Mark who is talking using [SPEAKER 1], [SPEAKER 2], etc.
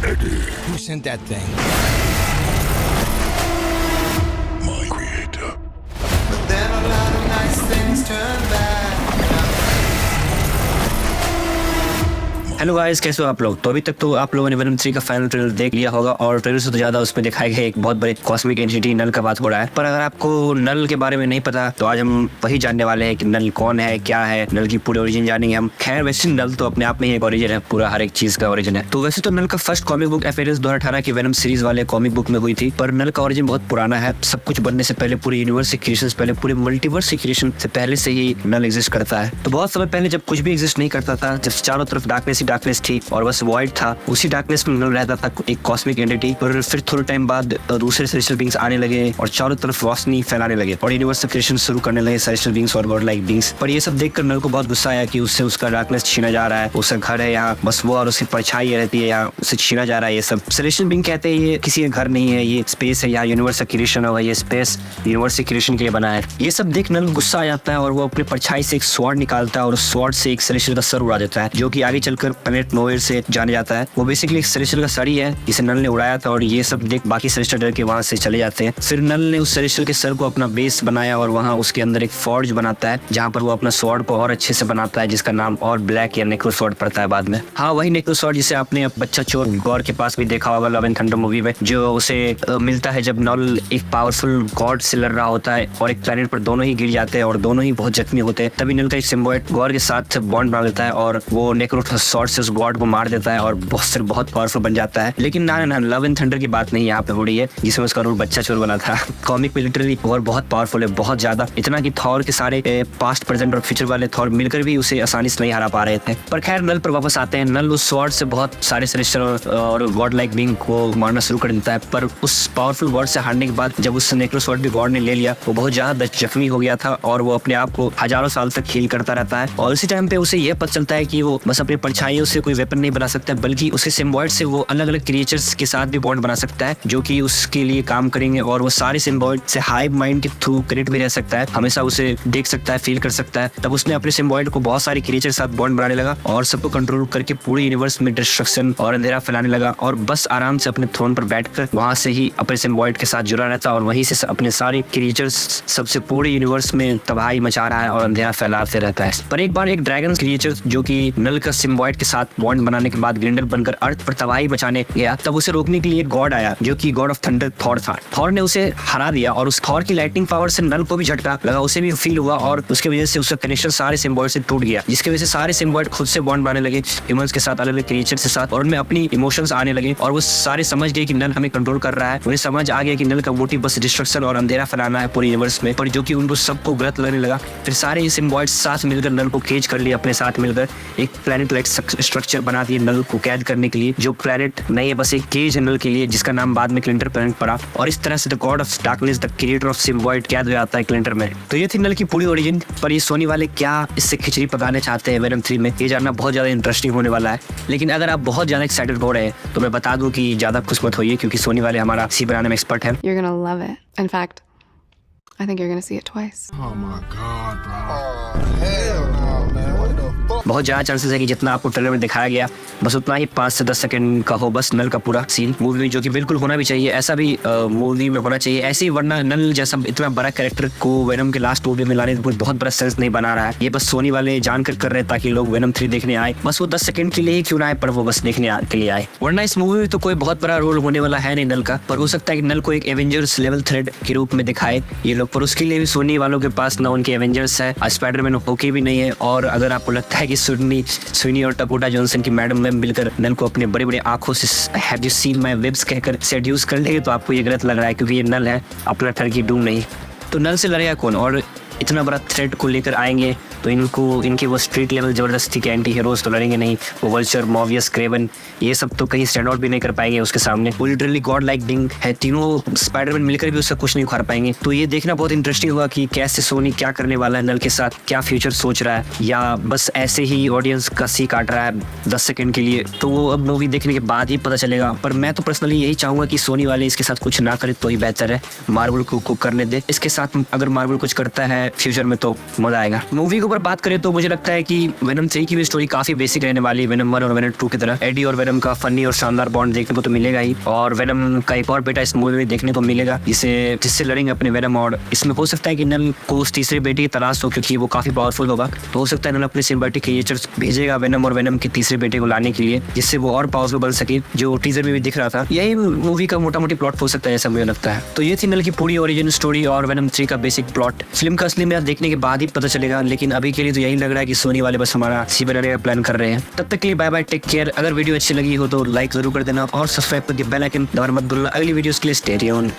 [SPEAKER 1] Who sent that thing?
[SPEAKER 2] My creator.
[SPEAKER 3] But then a lot of nice things turn bad.
[SPEAKER 4] Hello guys, कैसे हो आप लोग। तो अभी तक तो आप लोगों ने वेनम 3 का फाइनल ट्रेलर देख लिया होगा और ट्रेलर से तो ज्यादा उसमें दिखाया गया एक बहुत बड़े कॉस्मिक एंटिटी नल का बात हो रहा है। पर अगर आपको नल के बारे में नहीं पता तो आज हम वही जानने वाले हैं कि नल कौन है, क्या है, नल की पूरी ओरिजिन जानेंगे हम। खैर वैसे नल तो अपने आप में ही एक ओरिजिन है, पूरा हर एक चीज का ओरिजिन है। तो वैसे तो नल का फर्स्ट कॉमिक बुक एफेयर्स 2018 की वेनम सीरीज वाले कॉमिक बुक में हुई थी, पर नल का ओरिजिन बहुत पुराना है। सब कुछ बनने से पहले, पूरे यूनिवर्स से क्रिएशन से पहले, पूरे मल्टीवर्स से क्रिएशन से पहले से ही नल एग्जिस्ट करता है। तो बहुत समय पहले जब कुछ भी एग्जिस्ट नहीं करता था, जब चारों तरफ डार्कनेस ही डार्कनेस थी और बस वॉइड था, उसी डार्कनेस में नल रहता था एक कॉस्मिक एंटिटी। पर फिर थोड़े टाइम बाद दूसरे सेलेस्टियल बीइंग्स आने लगे और चारों तरफ रोशनी फैलाने लगे और यूनिवर्स से क्रिएशन शुरू करने लगे सेलेस्टियल बीइंग्स और गॉड लाइक बीइंग्स। पर ये सब देखकर नल को बहुत गुस्सा आया कि उससे उसका डार्कनेस छीना जा रहा है, उसका घर है यहाँ, बस वो और उसकी परछाई रहती है यहाँ, उसे छीना जा रहा है। ये सब सेलेस्टियल बीइंग कहते हैं ये किसी का घर नहीं है, ये स्पेस है, यहाँ यूनिवर्स का क्रिएशन होगा, ये स्पेस यूनिवर्स से क्रिएशन के लिए बना है। ये सब देख नल गुस्सा आ जाता है और वो अपनी परछाई से एक स्वॉर्ड निकालता है और उस स्वॉर्ड से एक सेलेस्टियल का सर उड़ा देता है, जो कि आगे चलकर प्लैनेट नोएर से जाने जाता है। वो बेसिकली एक सेलेस्टियल का सर ही है जिसे नल ने उड़ाया था और ये सब देख बाकी सेलेस्टियल डर के वहां से चले जाते हैं। फिर नल ने उस सेलेस्टियल के सर को अपना बेस बनाया और वहां उसके अंदर एक फॉर्ज बनाता है जहां पर वो अपना स्वॉर्ड को और अच्छे से बनाता है, जिसका नाम और ब्लैक या नेक्रो स्वॉर्ड पड़ता है बाद में। हाँ, वही नेक्रो स्वॉर्ड जिसे आपने बच्चा चोर गॉर के पास भी देखा होगा लव एंड थंडर मूवी में, जो उसे मिलता है जब नल एक पावरफुल गॉड से लड़ रहा होता है और एक प्लैनेट पर दोनों ही गिर जाते हैं और दोनों ही बहुत जख्मी होते हैं। तभी नल का एक सिम्बायोट गॉर के साथ बॉन्ड बना लेता है और वो नेक्रो स्वॉर्ड से उस गॉड को मार देता है और बहुत पावरफुल बन जाता है। लेकिन ना लव एंड थंडर की बात नहीं यहाँ पे हो रही है, जिसमें उसका रोल बच्चा चोर बना था। कॉमिक में लिटरली और बहुत पावरफुल है, बहुत ज्यादा, इतना कि थॉर के सारे पास्ट प्रेजेंट और फ्यूचर वाले थॉर मिलकर भी उसे आसानी से नहीं हरा पा रहे थे। पर खैर नल पर वापस आते हैं। नल उस स्वॉर्ड से बहुत सारे सेलेस्टियल और गॉड लाइक बीइंग को मारना शुरू कर देता है। पर उस पावरफुल गॉड से हारने के बाद जब उस नेक्रो स्वॉर्ड भी गॉड ने ले लिया, वो बहुत ज्यादा जख्मी हो गया था और वो अपने आप को हजारों साल तक हील करता रहता है। और उसी टाइम पे उसे यह पता चलता है कि वो बस अपनी परछाइयों से कोई वेपन नहीं बना सकता, बल्कि उसके सिम्बायोट से वो अलग अलग क्रिएचर्स के साथ भी बॉन्ड बना सकता है जो कि उसके लिए काम करेंगे और वो सारे सिम्बायोट से हाइव माइंड के थ्रू कनेक्ट भी रह सकता है, हमेशा उसे देख सकता है, फील कर सकता है। तब उसने अपने सिम्बायोट को बहुत सारे क्रिएचर के साथ बॉन्ड बनाने लगा और सबको कंट्रोल करके पूरे यूनिवर्स में डिस्ट्रक्शन और अंधेरा फैलाने लगा और बस आराम से अपने थ्रोन पर बैठकर वहां से ही अपने सिम्बायोट के साथ जुड़ा रहता और वहीं से अपने सारे क्रिएचर्स सबसे पूरे यूनिवर्स में तबाही मचा रहा है और अंधेरा फैलाते रहता है। पर एक बार एक ड्रैगन क्रिएचर जो कि नल का सिम्बायोट के साथ बॉन्ड बनाने के बाद ग्रिंडल बनकर अर्थ पर तबाही मचाने गया, तब उसे रोकने के लिए एक गॉड आया जो कि गॉड ऑफ थंडर थॉर था। थॉर ने उसे हरा दिया और उस थॉर की लाइटनिंग पावर से नल को भी झटका लगा, उसे भी फील हुआ और उसके वजह से उसका कनेक्शन सारे सिम्बायोट से टूट गया, जिसकी वजह से सारे सिम्बायोट खुद से बॉन्ड बनाने लगे ह्यूमंस के साथ, अलग अलग क्रिएचर के साथ, और उनमें अपनी इमोशंस आने लगे और वो सारे समझ गए कि नल हमें कंट्रोल कर रहा है। उन्हें समझ आ गया कि नल का मोटिव बस डिस्ट्रक्शन और अंधेरा फैलाना है पूरे यूनिवर्स में, पर जो कि उनको सबको गलत लगने लगा। फिर सारे सिम्बायोट साथ मिलकर नल को केज कर लिया, अपने साथ मिलकर एक प्लैनेट लाइक स्ट्रक्चर बना दिए नल को कैद करने के लिए, जो प्लैनेट नहीं है, बस एक केज है नल के लिए, जिसका नाम बाद में क्लिंटर प्लैनेट पड़ा। और इस तरह से the God of darkness, the creator of symbiote कैद हो जाता है क्लिंटर में। तो ये थी नल की पूरी ओरिजिन। पर ये सोनी वाले क्या इससे खिचड़ी पकाने चाहते हैं वेनम 3 में, ये जानना बहुत ज्यादा इंटरेस्टिंग होने वाला है। लेकिन अगर आप बहुत ज्यादा एक्साइटेड हो रहे हैं तो मैं बता दूं कि ज्यादा खुश मत होइए, क्योंकि सोनी वाले हमारा सी बनाने में एक्सपर्ट है।
[SPEAKER 5] You're gonna love it. In fact, I think you're gonna see it twice.
[SPEAKER 2] Oh my God, bro. Oh hell no, man. What the fuck?
[SPEAKER 4] बहुत ज़्यादा चांसेस है कि जितना आपको ट्रेलर में दिखाया गया बस उतना ही 5 से 10 सेकंड का हो बस नल का पूरा सीन मूवी में, जो कि बिल्कुल होना भी चाहिए, ऐसा भी मूवी में होना चाहिए ऐसे ही, वरना नल जैसा इतना बड़ा कैरेक्टर को वेनम के लास्ट मूवी में लाने कोई बहुत बड़ा सेंस नहीं बना रहा है। ये बस सोनी वाले जानकर कर रहे हैं ताकि लोग वेनम 3 देखने आए, बस वो 10 सेकंड के लिए ही क्यों ना आए, पर वो बस देखने के लिए आए। वरना इस मूवी में तो कोई बहुत बड़ा रोल होने वाला है नहीं नल का, पर हो सकता है कि नल को एक एवेंजर्स लेवल थ्रेड के रूप में दिखाए ये लोग, पर उसके लिए भी सोनी वालों के पास ना उनके एवेंजर्स है, स्पाइडरमैन होके भी नहीं है। और अगर आपको लगता है कि सुनी और टकोटा जॉनसन की मैडम में मिलकर नल को अपने बड़ी बड़ी आंखों से have you seen my webs कहकर सेड्यूस कर लेंगे, तो आपको ये गलत लग रहा है, क्योंकि ये नल है, अपना थर की डूम नहीं। तो नल से लड़ेगा कौन, और इतना बड़ा थ्रेट को लेकर आएंगे तो इनके वो स्ट्रीट लेवल जबरदस्ती के एंटी हीरोज तो लड़ेंगे नहीं। वो वल्चर, मॉर्बियस, क्रेवन, ये सब तो कहीं स्टैंड आउट भी नहीं कर पाएंगे उसके सामने। वो लिटरली गॉड लाइक बीइंग है, तीनों स्पाइडरमैन मिलकर भी उसका कुछ नहीं उखाड़ पाएंगे। तो ये देखना बहुत इंटरेस्टिंग होगा कि कैसे सोनी क्या करने वाला है नल के साथ, क्या फ्यूचर सोच रहा है, या बस ऐसे ही ऑडियंस का सी काट रहा है 10 सेकंड के लिए, तो वो अब मूवी देखने के बाद ही पता चलेगा। पर मैं तो पर्सनली यही चाहूंगा कि सोनी वाले इसके साथ कुछ ना करे तो ही बेहतर है, मार्वल को करने दे। इसके साथ अगर मार्वल कुछ करता है फ्यूचर में तो मजा आएगा। मूवी के ऊपर बात करें तो मुझे लगता है कि वेनम 3 की भी स्टोरी काफी बेसिक रहने वाली है वेनम 1 और वेनम 2 की तरह। एडी और वेनम का फनी और शानदार बॉन्ड देखने को तो मिलेगा ही, और वेनम का एक और बेटा इस मूवी में देखने को मिलेगा जिससे लड़ेंगे अपने वेनम। और इसमें हो सकता है कि नल को उस तीसरे बेटे की तलाश हो, क्योंकि वो काफी पावरफुल होगा, तो हो सकता है नल अपने सिम्बायोटिक क्रिएचर्स भेजेगा वेनम और वेनम के तीसरे बेटे को लाने के लिए, जिससे वो और पावरफुल बन सके, जो टीजर में भी दिख रहा था। यही मूवी का मोटा मोटी प्लॉट हो सकता है, ऐसा मुझे लगता है। तो ये थी नल की पूरी ओरिजिन स्टोरी और वेनम 3 का बेसिक प्लॉट। फिल्म का असली में देखने के बाद ही पता चलेगा, लेकिन अभी के लिए तो यही लग रहा है कि सोनी वाले बस हमारा सी बनाने का प्लान कर रहे हैं। तब तक के लिए बाय बाय, टेक केयर। अगर वीडियो अच्छी लगी हो तो लाइक जरूर कर देना और सब्सक्राइब कर दिया, बेल आइकन दबाना मत भूलना। अगली वीडियोस के लिए स्टे ट्यून्ड।